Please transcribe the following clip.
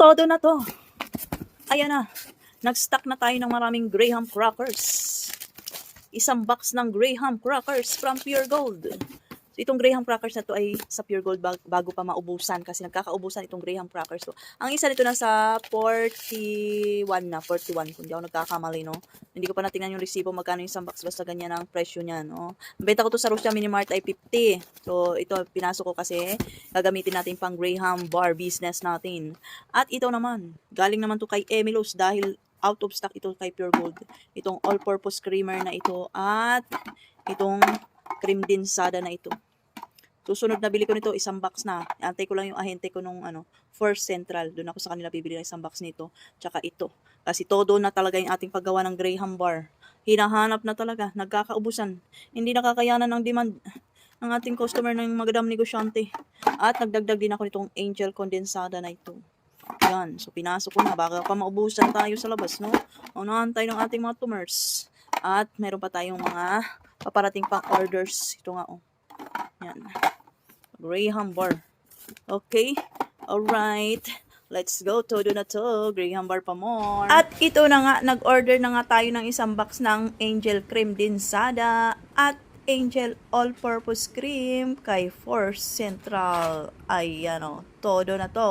todo na to. Ayan na. Nag-stock na tayo ng maraming Graham crackers. Isang box ng Graham crackers from Pure Gold. So, itong Graham crackers na to ay sa Pure Gold bago pa maubusan kasi nagkakaubusan itong Graham crackers to. Ang isa nito nasa 41 na, 41 kung di ako nagkakamali, no. Hindi ko pa natingnan yung resibo magkano yung isang box, basta ganyan ang presyo niya, no. Benta ko to sa Russia Minimart ay 50. So ito pinasok ko kasi gagamitin natin pang Graham bar business natin. At ito naman, galing naman to kay Emilos dahil out of stock ito kay Pure Gold. Itong all-purpose creamer na ito at itong cream dinsada na ito. Susunod na bili ko nito, isang box na. Antay ko lang yung ahente ko nung First Central. Doon ako sa kanila bibili ng isang box nito. Tsaka ito. Kasi todo na talaga yung ating paggawa ng Graham bar. Hinahanap na talaga. Nagkakaubusan. Hindi nakakayanan ng demand ng ating customer ng magadam negosyante. At nagdagdag din ako nitong Angel Condensada na ito. Yan. So, pinasok ko na. Baka pa maubusan tayo sa labas, no? Unahan tayo ng ating mga tumors. At meron pa tayong mga paparating pang orders. Ito nga, oh. Yan. Graham bar. Okay. Alright. Let's go. Todo na to. Graham bar pa more. At ito na nga. Nag-order na nga tayo ng isang box ng Angel Cream Dinsada at Angel All-Purpose Cream kay Force Central. Ayan o. Todo na to.